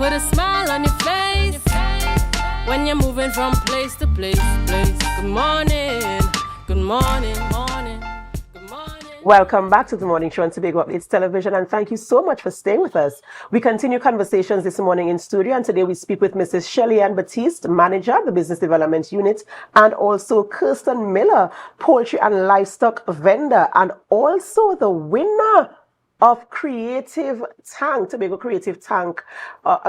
put a smile on your face when you're moving from place to place. Good morning, good morning, morning, good morning. Welcome back to the Morning Show on Tobago Updates Television, and thank you so much for staying with us. We continue conversations this morning in studio, and today we speak with Mrs. Shelly-Ann Baptiste, Manager, the Business Development Unit, and also Kerston Millar, Poultry and Livestock Vendor, and also the winner of Creative Tank, Tobago Creative Tank,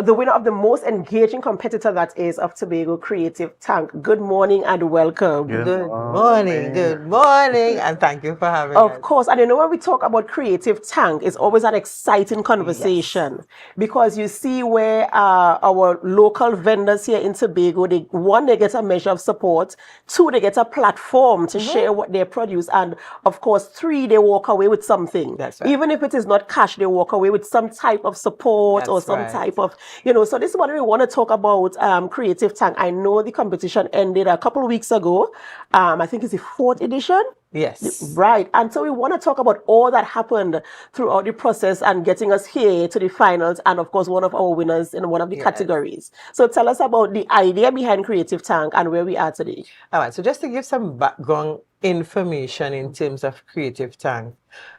the winner of the most engaging competitor that is of Tobago Creative Tank. Good morning and welcome. Good morning, and thank you for having us. Of course, and you know when we talk about Creative Tank, it's always an exciting conversation because you see where our local vendors here in Tobago, they get a measure of support, 2, they get a platform to share what they produce, and of course 3, they walk away with something. That's right. Even if it is not cash, they walk away with some type of support or some type of, so this is what we want to talk about, Creative Tank. I know the competition ended a couple of weeks ago. I think it's the 4th edition. Yes. Right. And so we want to talk about all that happened throughout the process and getting us here to the finals and, of course, one of our winners in one of the categories. So tell us about the idea behind Creative Tank and where we are today. All right. So just to give some background information in terms of Creative Tank,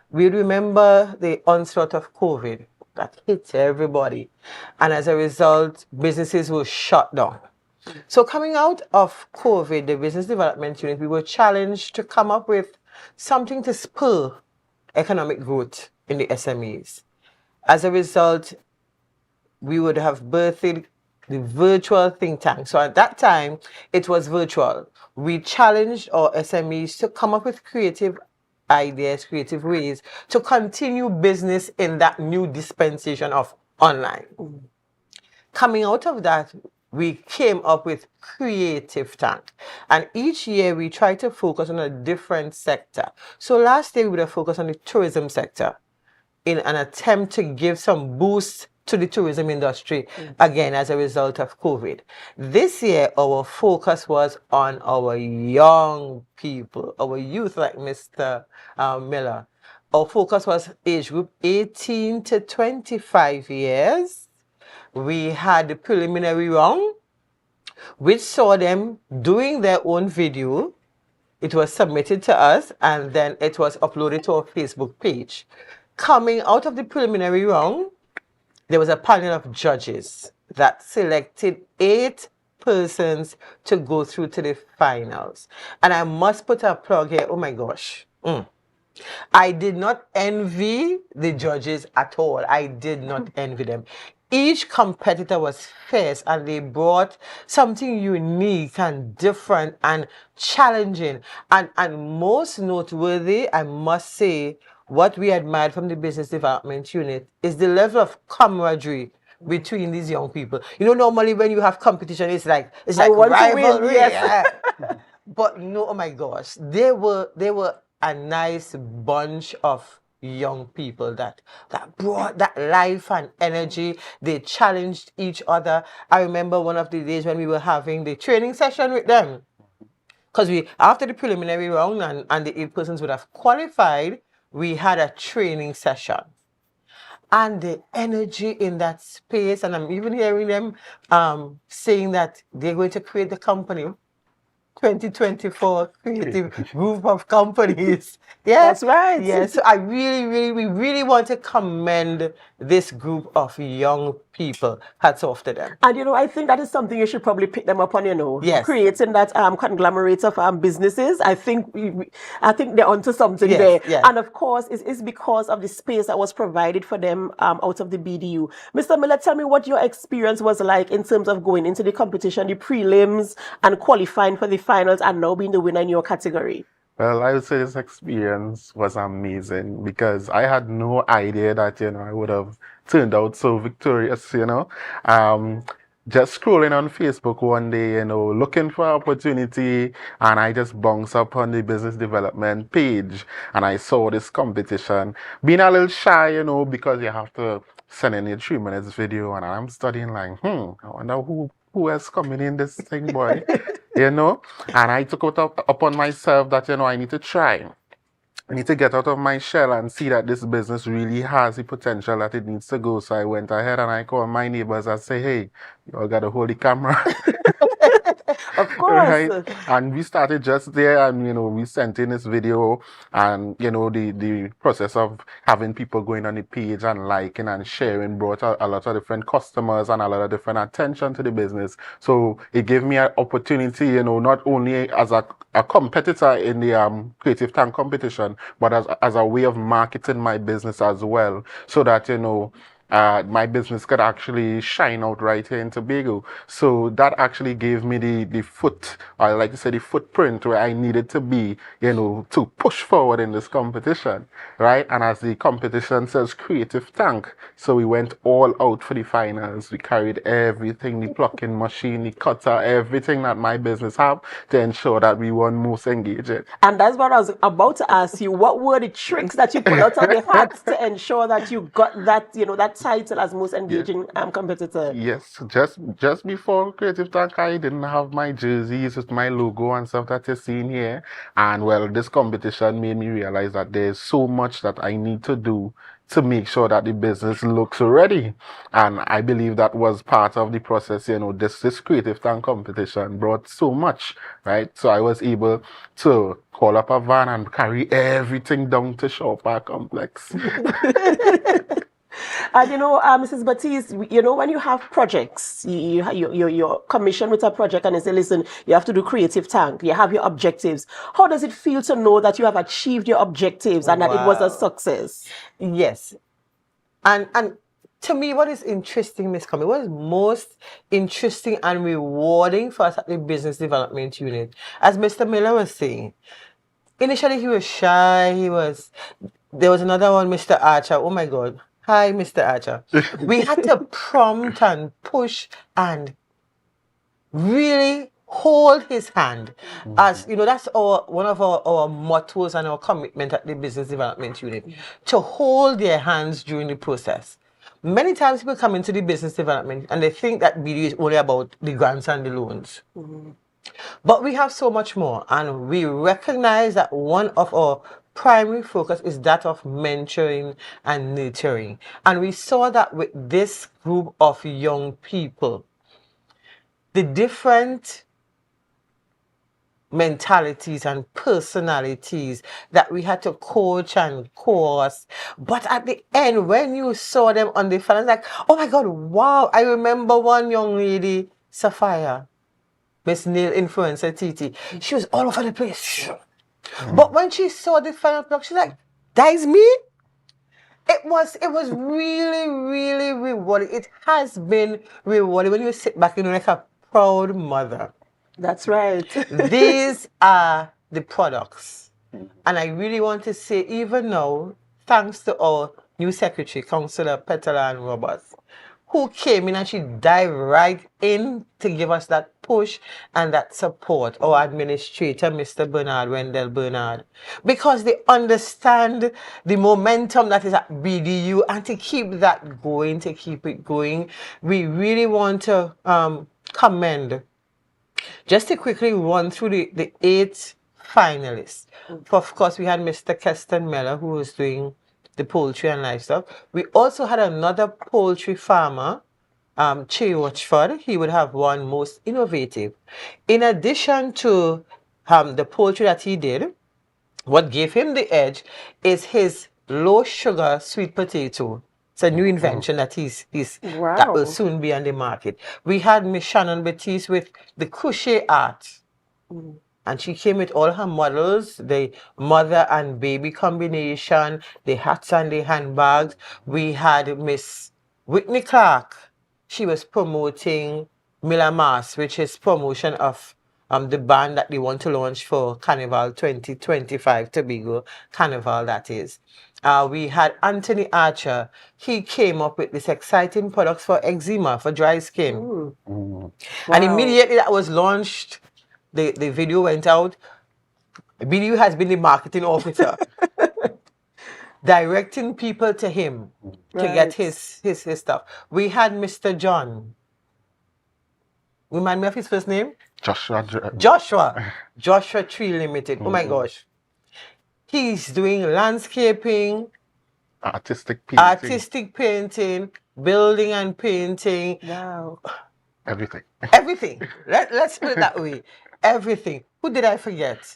we remember the onslaught of COVID that hit everybody. And as a result, businesses were shut down. So coming out of COVID, the Business Development Unit, we were challenged to come up with something to spur economic growth in the SMEs. As a result, we would have birthed the virtual think tank. So at that time, it was virtual. We challenged our SMEs to come up with creative ideas, creative ways to continue business in that new dispensation of online. Coming out of that, we came up with Creative Tank. And each year we try to focus on a different sector. So last year we would have focused on the tourism sector in an attempt to give some boost to the tourism industry, again, as a result of COVID. This year, our focus was on our young people, our youth, like Mr. Millar. Our focus was age group 18 to 25 years. We had the preliminary round, which saw them doing their own video. It was submitted to us, and then it was uploaded to our Facebook page. Coming out of the preliminary round, there was a panel of judges that selected 8 persons to go through to the finals. And I must put a plug here. Oh my gosh. I did not envy the judges at all. I did not envy them. Each competitor was fierce and they brought something unique and different and challenging. And most noteworthy, I must say, what we admired from the Business Development Unit is the level of camaraderie between these young people. You know, normally when you have competition, it's like rivalry. But no, oh my gosh, they were a nice bunch of young people that brought that life and energy. They challenged each other. I remember one of the days when we were having the training session with them, because after the preliminary round and the 8 persons would have qualified, we had a training session. And the energy in that space, and I'm even hearing them saying that they're going to create the company 2024 creative group of companies. Yes, that's right. Yes, so we really want to commend this group of young people. Hats off to them. And I think that is something you should probably pick them up on. Yes. Creating that conglomerate of businesses. I think they're onto something there. Yes. And of course, it's because of the space that was provided for them out of the BDU. Mr. Millar, tell me what your experience was like in terms of going into the competition, the prelims, and qualifying for the finals, and now being the winner in your category. Well, I would say this experience was amazing because I had no idea that, I would have turned out so victorious, Just scrolling on Facebook one day, looking for opportunity, and I just bounced up on the business development page, and I saw this competition. Being a little shy, because you have to send in a 3 minutes video, and I'm studying like, I wonder who else coming in this thing, boy, And I took it upon myself that, I need to try. I need to get out of my shell and see that this business really has the potential that it needs to go. So I went ahead and I called my neighbors and say, hey, you all got to hold the camera. Of course. Right? And we started just there, and we sent in this video, and the process of having people going on the page and liking and sharing brought a lot of different customers and a lot of different attention to the business. So it gave me an opportunity, not only as a competitor in the Creative Tank competition, but as a way of marketing my business as well, so that my business could actually shine out right here in Tobago. So that actually gave me the foot, I like to say the footprint where I needed to be, to push forward in this competition, right? And as the competition says, Creative Tank. So we went all out for the finals. We carried everything, the plucking machine, the cutter, everything that my business have to ensure that we won most engaging. And that's what I was about to ask you. What were the tricks that you pulled out of your hat to ensure that you got that, that title as most engaging competitor? Yes, just before Creative Tank, I didn't have my jerseys with my logo and stuff that you're seeing here. And well, this competition made me realize that there's so much that I need to do to make sure that the business looks ready. And I believe that was part of the process. This Creative Tank competition brought so much, right? So I was able to call up a van and carry everything down to Shaw Park Complex. And Mrs. Baptiste, when you have projects, you're commissioned with a project and you say, listen, you have to do Creative Tank, you have your objectives. How does it feel to know that you have achieved your objectives and that it was a success? Yes. And to me, what is interesting, Miss Combie, what is most interesting and rewarding for us at the Business Development Unit, as Mr. Millar was saying, initially he was shy, there was another one, Mr. Archer, oh my God. Hi, Mr. Archer. We had to prompt and push and really hold his hand. As that's one of our mottos and our commitment at the Business Development Unit, to hold their hands during the process. Many times people come into the business development and they think that BD is only about the grants and the loans. But we have so much more, and we recognize that one of our primary focus is that of mentoring and nurturing. And we saw that with this group of young people, the different mentalities and personalities that we had to coach and course. But at the end, when you saw them on the phone, like, oh my God, wow. I remember one young lady, Sapphire, Miss Neil Influencer TT. She was all over the place. But when she saw the final product, she's like, that is me? It was really, really rewarding. It has been rewarding when you sit back, like a proud mother. That's right. These are the products. And I really want to say, even now, thanks to our new secretary, Councillor Petala Roberts, who came in and she dived right in to give us that push and that support, our administrator, Mr. Wendell Bernard, because they understand the momentum that is at BDU, and to keep that going, to keep it going, we really want to commend. Just to quickly run through the 8 finalists. Of course, we had Mr. Kerston Millar, who was doing the poultry and livestock. We also had another poultry farmer, Che Watchford. He would have won most innovative. In addition to the poultry that he did, what gave him the edge is his low sugar sweet potato. It's a new invention that that will soon be on the market. We had Miss Shelly-Ann Baptiste with the crochet art. And she came with all her models, the mother and baby combination, the hats and the handbags. We had Miss Whitney Clark. She was promoting Miller Mass, which is promotion of the band that they want to launch for Carnival 2025, Tobago Carnival, that is. We had Anthony Archer. He came up with this exciting products for eczema, for dry skin. And immediately that was launched, the video went out. BDU has been the marketing officer, directing people to him to get his stuff. We had Mr. John. Remind me of his first name? Joshua. Joshua Tree Limited. Oh my gosh. He's doing landscaping, artistic painting, building and painting. Wow. everything. Everything. Let's put it that way. Everything. Who did I forget?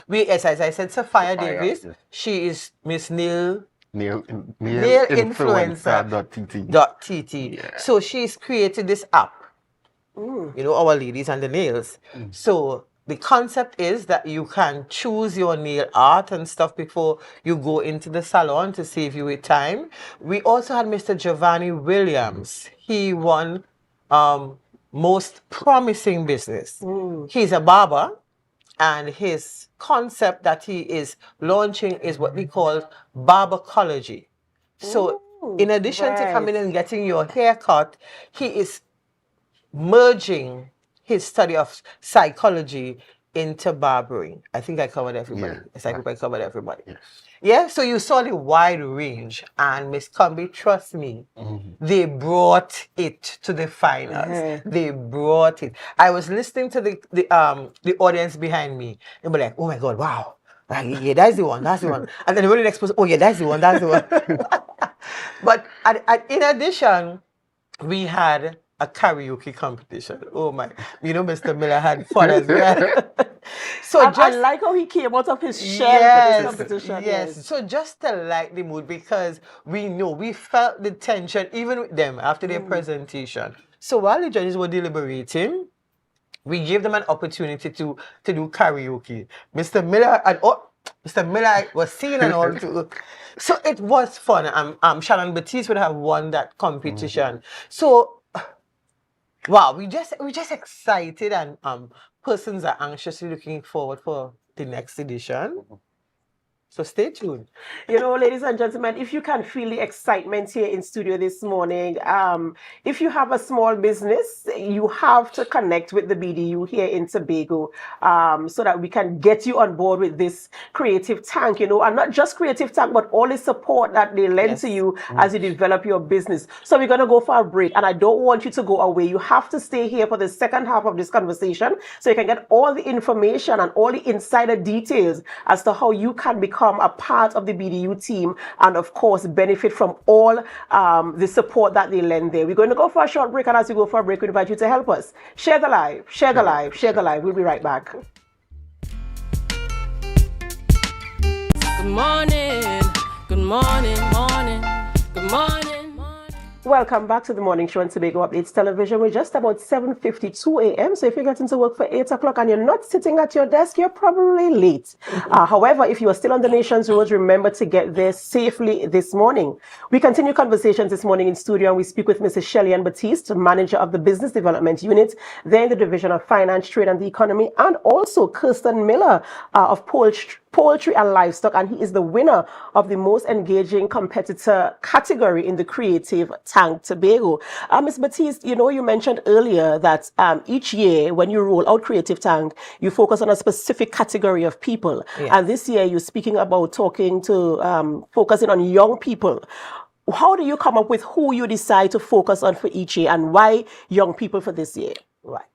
As I said, Sophia Davis. Yes. She is Miss Neil Influencer.tt. Yeah. So she's created this app. Our ladies and the nails. So the concept is that you can choose your nail art and stuff before you go into the salon to save you with time. We also had Mr. Giovanni Williams. He won most promising business. He's a barber, and his concept that he is launching is what we call barbercology. So in addition to coming and getting your hair cut, he is merging his study of psychology into barbering. I think I covered everybody. Yes, I hope I covered everybody. Yes. Yeah, so you saw the wide range, and Miss Combie, trust me, they brought it to the finals. They brought it. I was listening to the audience behind me, and be like, "Oh my God, wow, yeah, that's the one, that's the one." And then when the next person, "Oh yeah, that's the one, that's the one." But in addition, we had a karaoke competition. Oh my, Mr. Millar had fun as well. So I like how he came out of his shell for this competition. Yes. So just to light the mood, because we felt the tension even with them after their presentation. So while the judges were deliberating, we gave them an opportunity to do karaoke. Mr. Millar was singing and all too. So it was fun. Shelly-Ann Baptiste would have won that competition. So wow, we just excited, and persons are anxiously looking forward for the next edition. So stay tuned. Ladies and gentlemen, if you can feel the excitement here in studio this morning, if you have a small business, you have to connect with the BDU here in Tobago so that we can get you on board with this creative tank, and not just creative tank, but all the support that they lend to you as you develop your business. So we're going to go for a break, and I don't want you to go away. You have to stay here for the second half of this conversation so you can get all the information and all the insider details as to how you can become a part of the BDU team and, of course, benefit from all the support that they lend there. We're going to go for a short break, and as we go for a break, we invite you to help us. Share the live, share the live, share the live. We'll be right back. Good morning, good morning, morning, good morning. Welcome back to the Morning Show on Tobago Updates Television. We're just about 7:52 a.m. So if you're getting to work for 8 o'clock and you're not sitting at your desk, you're probably late. However, if you are still on the nation's roads, remember to get there safely this morning. We continue conversations this morning in studio, and we speak with Mrs. Shelly-Ann Baptiste, manager of the Business Development Unit, there in the Division of Finance, Trade and the Economy, and also Kerston Millar of Poultry and Livestock, and he is the winner of the most engaging competitor category in the Creative Tank Tobago. Ms. Baptiste, you mentioned earlier that each year when you roll out Creative Tank, you focus on a specific category of people. Yes. And this year you're speaking about focusing on young people. How do you come up with who you decide to focus on for each year, and why young people for this year? Right.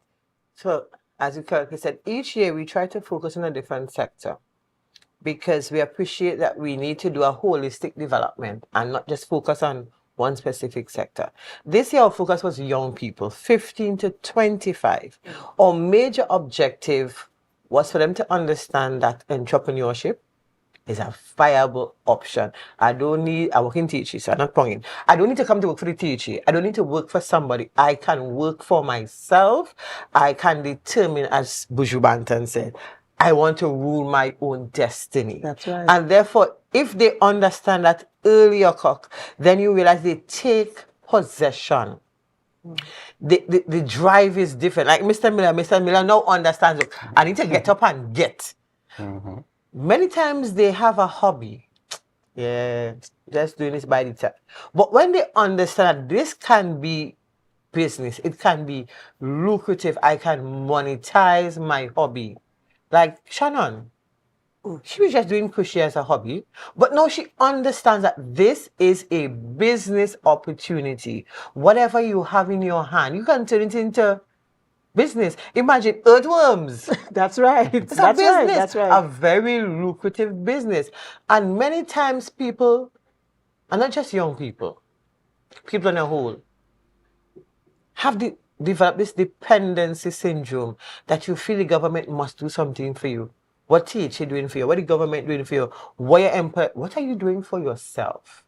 So as you correctly said, each year we try to focus on a different sector, because we appreciate that we need to do a holistic development and not just focus on one specific sector. This year our focus was young people, 15 to 25. Our major objective was for them to understand that entrepreneurship is a viable option. I work in teaching, so I'm not pointing. I don't need to come to work for the teacher. I don't need to work for somebody. I can work for myself. I can determine, as Buju Banton said, I want to rule my own destiny. That's right. And therefore, if they understand that earlier, then you realize they take possession. The drive is different. Like Mr. Millar now understands, look, I need to get up and get. Many times they have a hobby. Yeah, just doing this by the time. But when they understand that this can be business, it can be lucrative, I can monetize my hobby. Like Shannon, she was just doing crochet as a hobby, but now she understands that this is a business opportunity. Whatever you have in your hand, you can turn it into business. Imagine earthworms. That's right. It's That's a right. business, That's right. a very lucrative business. And many times people, and not just young people, people on a whole, have developed this dependency syndrome that you feel the government must do something for you. What teacher doing for you? What the government doing for you? What are you doing for yourself?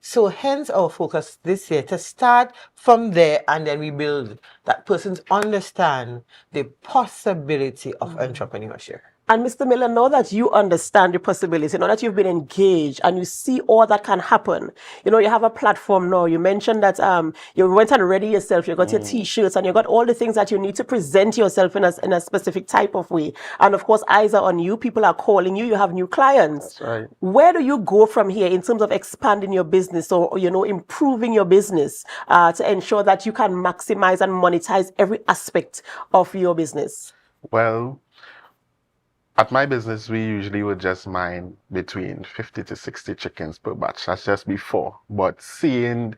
So hence our focus this year to start from there, and then we build that person's understand the possibility of entrepreneurship. And Mr. Miller, now that you understand the possibility, now that you've been engaged and you see all that can happen, you have a platform now. You mentioned that you went and ready yourself, you got your T-shirts, and you got all the things that you need to present yourself in a specific type of way. And of course, eyes are on you. People are calling you. You have new clients. That's right. Where do you go from here in terms of expanding your business or improving your business to ensure that you can maximize and monetize every aspect of your business? Well, at my business, we usually would just mine between 50 to 60 chickens per batch. That's just before. But seeing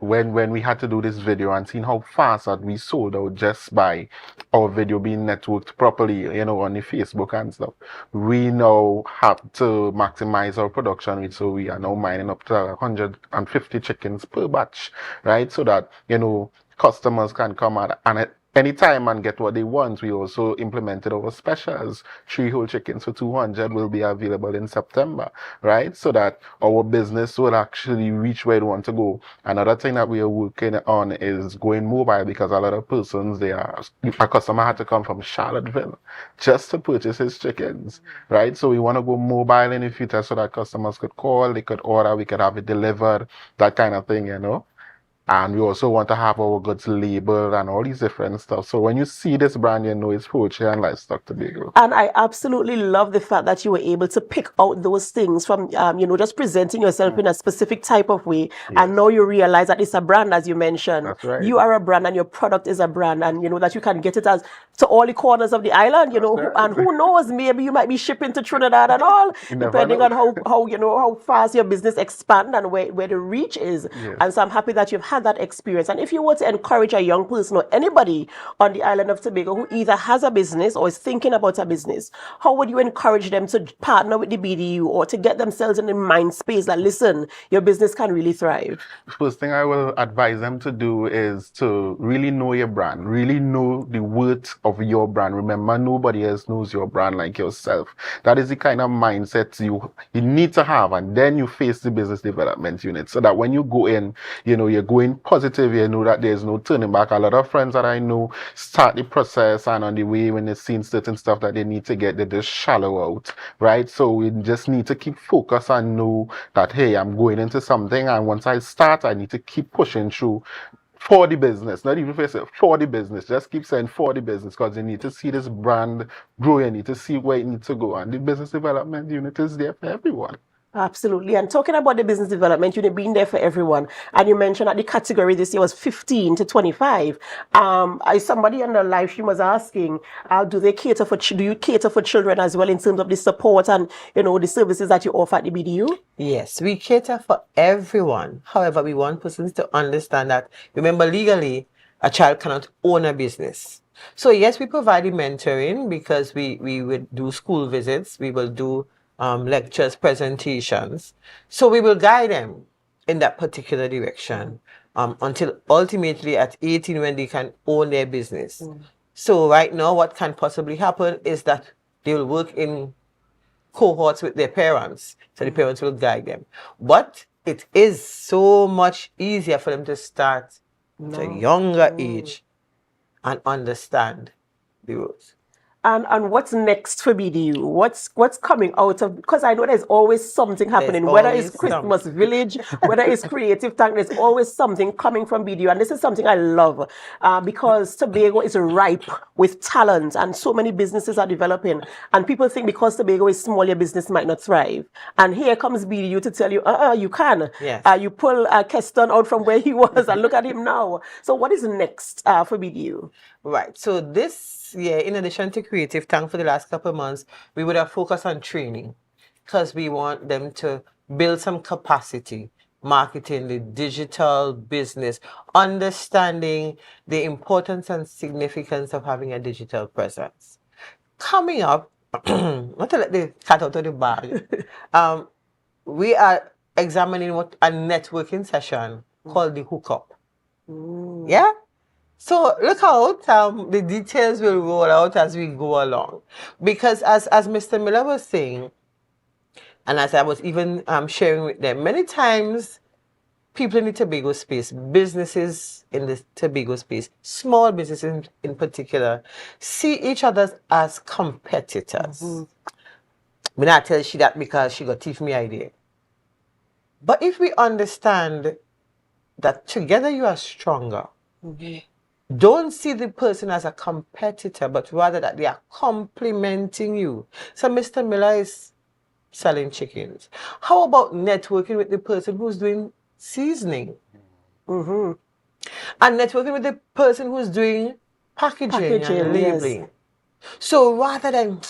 when we had to do this video and seeing how fast that we sold out just by our video being networked properly, on the Facebook and stuff, we now have to maximize our production rate. So we are now mining up to 150 chickens per batch, right? So that, customers can come out and anytime and get what they want. We also implemented our specials. 3 whole chickens for 200 will be available in September, right? So that our business will actually reach where it want to go. Another thing that we are working on is going mobile, because a lot of persons, a customer had to come from Charlottesville just to purchase his chickens, right? So we want to go mobile in the future so that customers could call, they could order, we could have it delivered, that kind of thing, And we also want to have our goods labeled and all these different stuff. So when you see this brand, it's poultry and livestock Tobago. And I absolutely love the fact that you were able to pick out those things from, just presenting yourself in a specific type of way. Yes. And now you realize that it's a brand, as you mentioned. That's right. You are a brand and your product is a brand, and that you can get it to all the corners of the island, right. And who knows, maybe you might be shipping to Trinidad and all, depending on how fast your business expand and where the reach is. Yes. And so I'm happy that you've had that experience. And if you were to encourage a young person or anybody on the island of Tobago who either has a business or is thinking about a business, how would you encourage them to partner with the BDU or to get themselves in the mind space that, listen, your business can really thrive? First thing I will advise them to do is to really know your brand, really know the worth of your brand. Remember, nobody else knows your brand like yourself. That is the kind of mindset you need to have, and then you face the business development unit so that when you go in, you're going positive, that there's no turning back. A lot of friends that I know start the process, and on the way when they see certain stuff that they need to get, they just shallow out, right? So we just need to keep focused and know that, hey, I'm going into something, and once I start, I need to keep pushing through for the business, not even for the business. Just keep saying for the business, because you need to see this brand grow. You need to see where it needs to go, and the business development unit is there for everyone. Absolutely. And talking about the business development unit being there for everyone, and you mentioned that the category this year was 15 to 25. Somebody on the live stream was asking, do you cater for children as well in terms of the support and the services that you offer at the BDU? Yes, we cater for everyone. However, we want persons to understand that, remember, legally, a child cannot own a business. So yes, we provide the mentoring, because we would do school visits, we will do lectures, presentations. So we will guide them in that particular direction until ultimately at 18 when they can own their business. So right now what can possibly happen is that they will work in cohorts with their parents. So the parents will guide them. But it is so much easier for them to start at a younger age and understand the rules. And what's next for BDU? What's coming out of, because I know there's always something happening, whether it's Christmas Village, whether it's Creative Tank, there's always something coming from BDU. And this is something I love because Tobago is ripe with talent and so many businesses are developing. And people think because Tobago is small, your business might not thrive. And here comes BDU to tell you, you can. Yes. You pull Kerston out from where he was and look at him now. So what is next for BDU? Right. So this year, in addition to Creative Tank for the last couple of months, we would have focused on training because we want them to build some capacity marketing, the digital business, understanding the importance and significance of having a digital presence. Coming up, not to let the cat out of the bag, we are examining what a networking session called the hookup. Yeah? So look out, the details will roll out as we go along. Because as Mr. Miller was saying, and as I was even sharing with them, many times people in the Tobago space, businesses in the Tobago space, small businesses in particular, see each other as competitors. Me not tell she that because she got teach me idea. But if we understand that together you are stronger, don't see the person as a competitor, but rather that they are complementing you. So Mr. Miller is selling chickens. How about networking with the person who's doing seasoning? And networking with the person who's doing packaging and labeling. Yes. So rather than,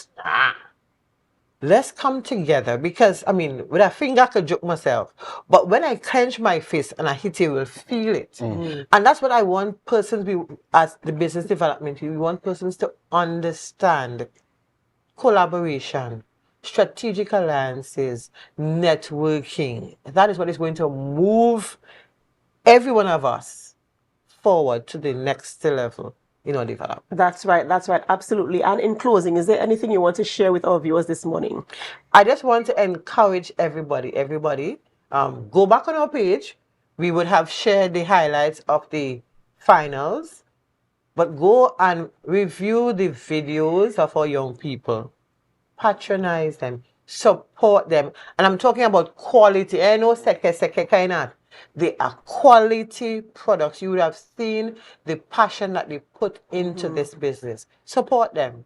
let's come together, because, I mean, with a finger I could joke myself, but when I clench my fist and I hit you, will feel it. And that's what I want persons, as the business development, we want persons to understand collaboration, strategic alliances, networking. That is what is going to move every one of us forward to the next level in our development. That's right, absolutely. And in closing, is there anything you want to share with our viewers this morning? I just want to encourage everybody, go back on our page. We would have shared the highlights of the finals, but go and review the videos of our young people. Patronize them, support them. And I'm talking about quality. I know seke kind of. They are quality products. You would have seen the passion that they put into this business. Support them.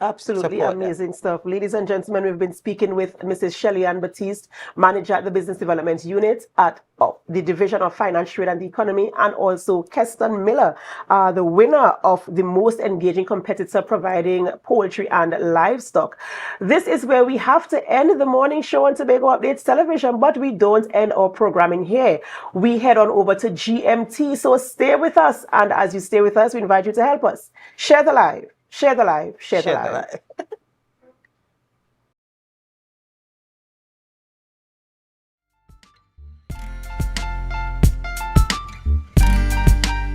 Absolutely amazing stuff. Ladies and gentlemen, we've been speaking with Mrs. Shelly-Ann Baptiste, manager at the Business Development Unit at the Division of Finance, Trade and the Economy, and also Kerston Millar, the winner of the most engaging competitor providing poultry and livestock. This is where we have to end the morning show on Tobago Updates Television, but we don't end our programming here. We head on over to GMT, so stay with us. And as you stay with us, we invite you to help us. Share the live. Share the live. Share the live.